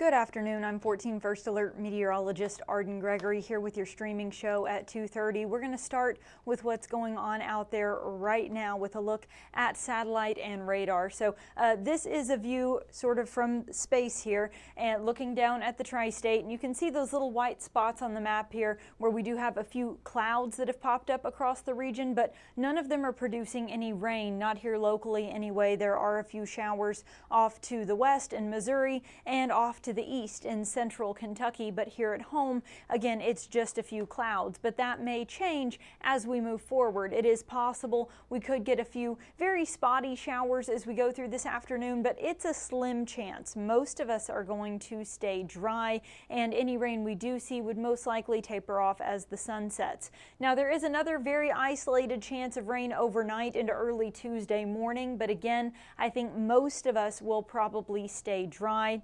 Good afternoon. I'm 14 First Alert meteorologist Arden Gregory here with your streaming show at 2:30. We're going to start with what's going on out there right now with a look at satellite and radar. So this is a view sort of from space here and looking down at the tri-state, and you can see those little white spots on the map here where we do have a few clouds that have popped up across the region, but none of them are producing any rain, not here locally anyway. There are a few showers off to the west in Missouri and off to the east in central Kentucky, but here at home, again, it's just a few clouds, but that may change as we move forward. It is possible we could get a few very spotty showers as we go through this afternoon, but it's a slim chance. Most of us are going to stay dry, and any rain we do see would most likely taper off as the sun sets. Now, there is another very isolated chance of rain overnight into early Tuesday morning, but again, I think most of us will probably stay dry.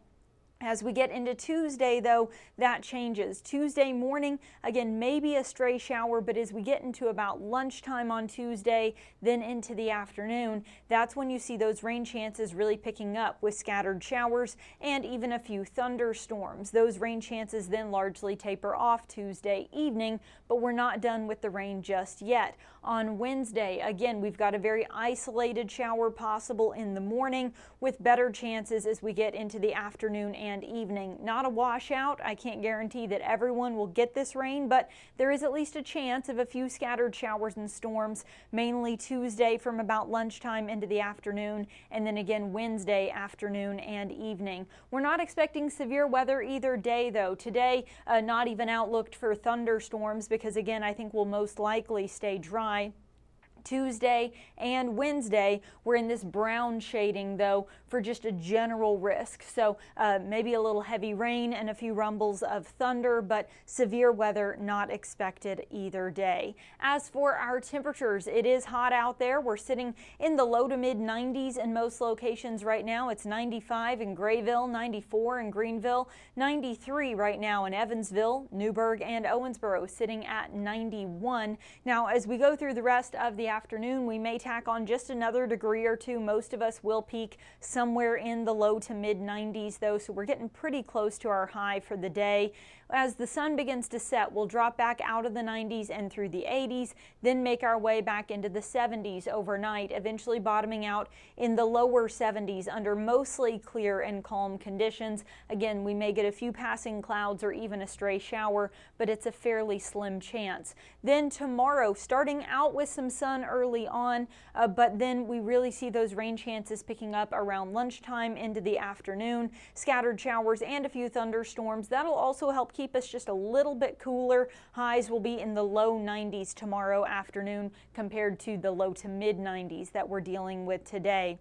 As we get into Tuesday, though, that changes. Tuesday morning, again, maybe a stray shower, but as we get into about lunchtime on Tuesday, then into the afternoon, that's when you see those rain chances really picking up with scattered showers and even a few thunderstorms. Those rain chances then largely taper off Tuesday evening, but we're not done with the rain just yet. On Wednesday, again, we've got a very isolated shower possible in the morning with better chances as we get into the afternoon and evening. Not a washout. I can't guarantee that everyone will get this rain, but there is at least a chance of a few scattered showers and storms, mainly Tuesday from about lunchtime into the afternoon, and then again Wednesday afternoon and evening. We're not expecting severe weather either day, though. Today, not even outlooked for thunderstorms because, again, I think we'll most likely stay dry. Tuesday and Wednesday, we're in this brown shading, though, for just a general risk. So maybe a little heavy rain and a few rumbles of thunder, but severe weather not expected either day. As for our temperatures, it is hot out there. We're sitting in the low to mid 90s in most locations right now. It's 95 in Grayville, 94 in Greenville, 93 right now in Evansville, Newburgh, and Owensboro, sitting at 91. Now, as we go through the rest of the afternoon, we may tack on just another degree or two. Most of us will peak somewhere in the low to mid 90s, though, so we're getting pretty close to our high for the day. As the sun begins to set, we'll drop back out of the 90s and through the 80s, then make our way back into the 70s overnight, eventually bottoming out in the lower 70s under mostly clear and calm conditions. Again, we may get a few passing clouds or even a stray shower, but it's a fairly slim chance. Then tomorrow, starting out with some sun early on, but then we really see those rain chances picking up around lunchtime into the afternoon, scattered showers and a few thunderstorms. That'll also help keep us just a little bit cooler. Highs will be in the low 90s tomorrow afternoon compared to the low to mid 90s that we're dealing with today.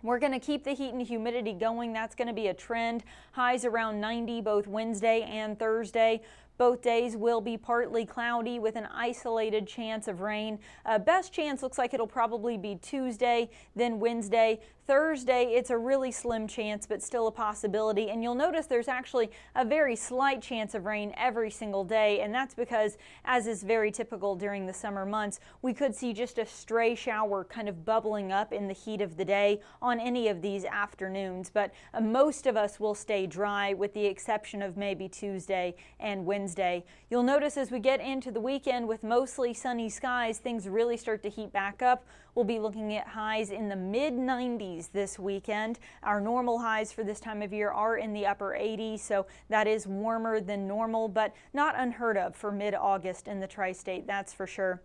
We're going to keep the heat and humidity going. That's going to be a trend. Highs around 90 both Wednesday and Thursday. Both days will be partly cloudy with an isolated chance of rain. Best chance looks like it'll probably be Tuesday, then Wednesday. Thursday, it's a really slim chance, but still a possibility. And you'll notice there's actually a very slight chance of rain every single day. And that's because, as is very typical during the summer months, we could see just a stray shower kind of bubbling up in the heat of the day on any of these afternoons. But most of us will stay dry with the exception of maybe Tuesday and Wednesday. You'll notice as we get into the weekend with mostly sunny skies, things really start to heat back up. We'll be looking at highs in the mid 90s this weekend. Our normal highs for this time of year are in the upper 80s, so that is warmer than normal, but not unheard of for mid-August in the tri-state, that's for sure.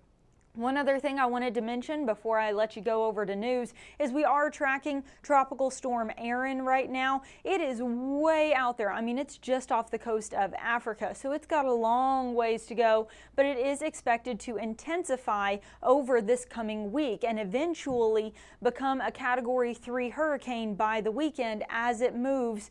One other thing I wanted to mention before I let you go over to news is we are tracking Tropical Storm Erin right now. It is way out there. I mean, it's just off the coast of Africa, so it's got a long ways to go, but it is expected to intensify over this coming week and eventually become a Category 3 hurricane by the weekend as it moves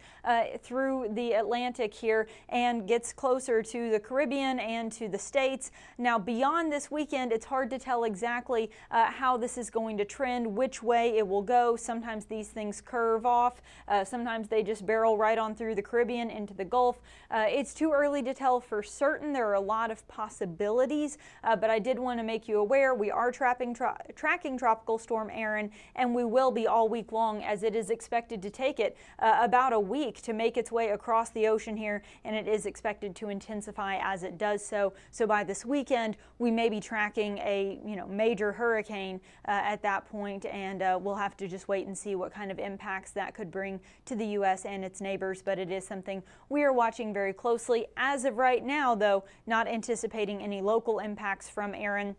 through the Atlantic here and gets closer to the Caribbean and to the States. Now, beyond this weekend, it's hard to to tell exactly how this is going to trend, which way it will go. Sometimes these things curve off. Sometimes they just barrel right on through the Caribbean into the Gulf. It's too early to tell for certain. There are a lot of possibilities, but I did want to make you aware we are tracking Tropical Storm Erin, and we will be all week long, as it is expected to take it about a week to make its way across the ocean here, and it is expected to intensify as it does so. So by this weekend, we may be tracking a major hurricane at that point, and we'll have to just wait and see what kind of impacts that could bring to the U.S. and its neighbors, but it is something we are watching very closely. As of right now, though, not anticipating any local impacts from Erin.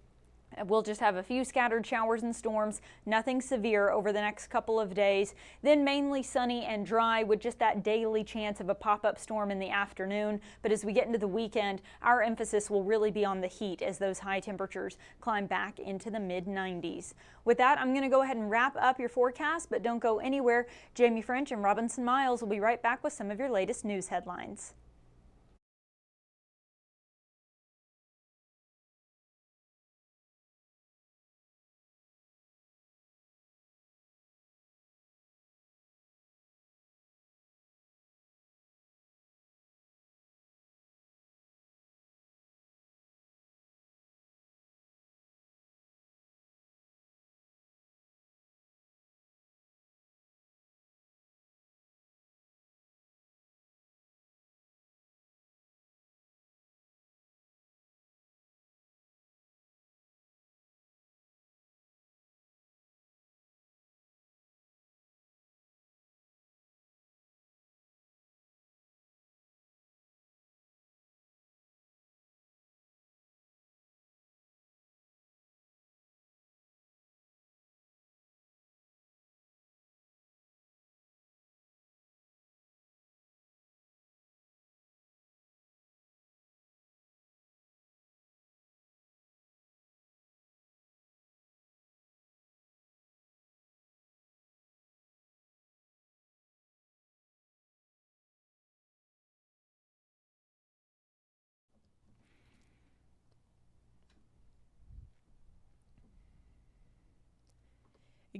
We'll just have a few scattered showers and storms, nothing severe over the next couple of days. Then mainly sunny and dry with just that daily chance of a pop-up storm in the afternoon. But as we get into the weekend, our emphasis will really be on the heat as those high temperatures climb back into the mid-90s. With that, I'm going to go ahead and wrap up your forecast, but don't go anywhere. Jamie French and Robinson Miles will be right back with some of your latest news headlines.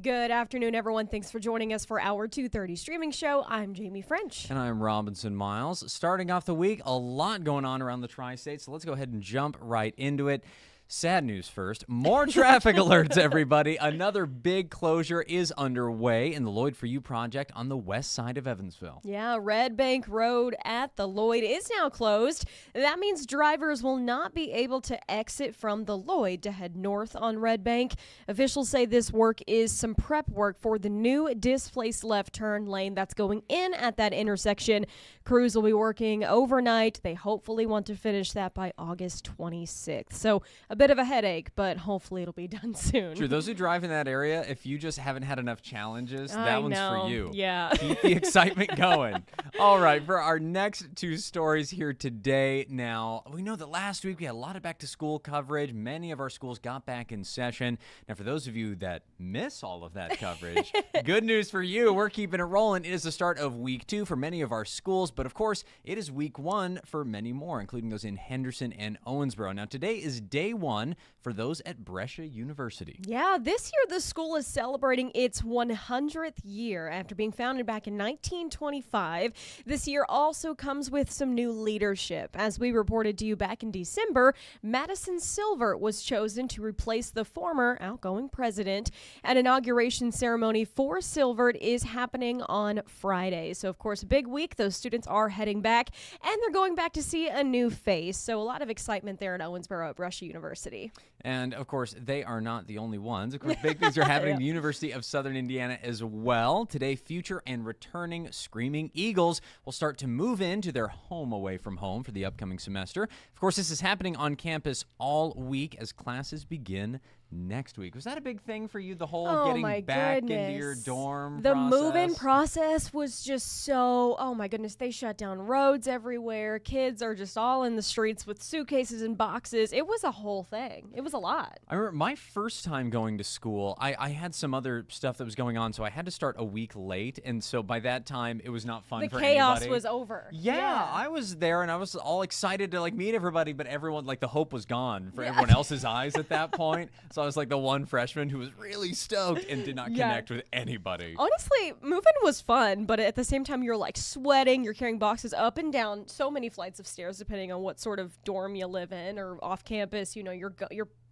Good afternoon, everyone. Thanks for joining us for our 2:30 streaming show. I'm Jamie French. And I'm Robinson Miles. Starting off the week, a lot going on around the tri-state, so let's go ahead and jump right into it. Sad news first. More traffic alerts, everybody. Another big closure is underway in the Lloyd For You project on the west side of Evansville. Yeah, Red Bank Road at the Lloyd is now closed. That means drivers will not be able to exit from the Lloyd to head north on Red Bank. Officials say this work is some prep work for the new displaced left turn lane that's going in at that intersection. Crews will be working overnight. They hopefully want to finish that by August 26th. So a bit of a headache, but hopefully it'll be done soon. True. Those who drive in that area, if you just haven't had enough challenges, that one's for you. Yeah. Keep the excitement going. All right, for our next two stories here today. Now, we know that last week we had a lot of back-to-school coverage. Many of our schools got back in session. Now, for those of you that miss all of that coverage, good news for you. We're keeping it rolling. It is the start of week 2 for many of our schools, but of course, it is week 1 for many more, including those in Henderson and Owensboro. Now, today is day 1 for those at Brescia University. Yeah, this year the school is celebrating its 100th year after being founded back in 1925. This year also comes with some new leadership. As we reported to you back in December, Madison Silver was chosen to replace the former outgoing president. An inauguration ceremony for Silver is happening on Friday. So, of course, a big week. Those students are heading back, and they're going back to see a new face. So a lot of excitement there in Owensboro at Brescia University. And, of course, they are not the only ones. Of course, big things are happening at the University of Southern Indiana as well. Today, future and returning Screaming Eagles will start to move into their home away from home for the upcoming semester. Of course, this is happening on campus all week as classes begin next week. Was that a big thing for you, the whole getting back into your dorm The process? move-in process was just so, oh my goodness, they shut down roads everywhere. Kids are just all in the streets with suitcases and boxes. It was a whole thing. It was a lot. I remember my first time going to school, I had some other stuff that was going on, so I had to start a week late. And so by that time, it was not fun The for chaos anybody. was over. Yeah, I was there and I was all excited to like meet everybody, but everyone, like the hope was gone for everyone else's eyes at that point. So I was like the one freshman who was really stoked and did not connect with anybody. Honestly, moving was fun, but at the same time, you're like sweating. You're carrying boxes up and down so many flights of stairs, depending on what sort of dorm you live in or off campus. You know, you're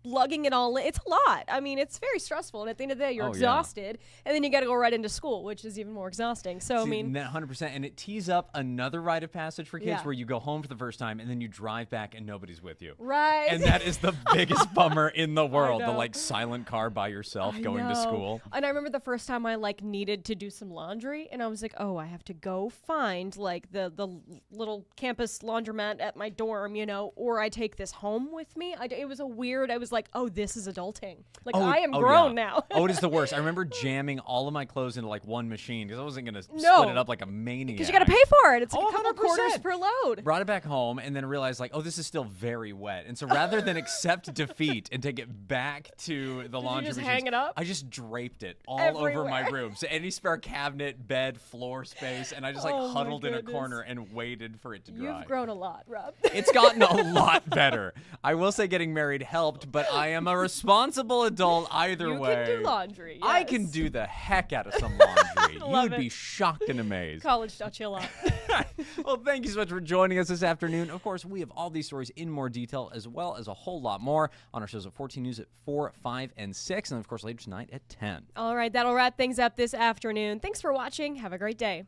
lugging it all in. It's a lot. I mean, it's very stressful. And at the end of the day, you're exhausted. And then you got to go right into school, which is even more exhausting. So, I mean, 100%. And it tees up another rite of passage for kids where you go home for the first time and then you drive back and nobody's with you. Right. And that is the biggest bummer in the world. The know. like silent car by yourself going to school. And I remember the first time I like needed to do some laundry and I was like, oh, I have to go find like the little campus laundromat at my dorm, you know, or I take this home with me. It was I was like, oh, this is adulting. Like I am grown now. Oh, it is the worst. I remember jamming all of my clothes into like one machine because I wasn't going to split it up like a maniac. Because you got to pay for it. It's like a couple 100%. quarters per load. Brought it back home and then realized like, oh, this is still very wet. And so rather than accept defeat and take it back to the laundry just machines, hang it up? I just draped it all Everywhere. over my room. So any spare cabinet, bed, floor space, and I just like Oh my huddled in a goodness. corner and waited for it to dry. You've grown a lot, Rob. It's gotten a lot better. I will say getting married helped, but I am a responsible adult either You way. can do laundry. I can yes. do the heck out of some laundry. You Love would be it. shocked and amazed. College taught you a lot. Well, thank you so much for joining us this afternoon. Of course, we have all these stories in more detail as well as a whole lot more on our shows at 14 News at 4, 5, and 6. And, of course, later tonight at 10. All right, that'll wrap things up this afternoon. Thanks for watching. Have a great day.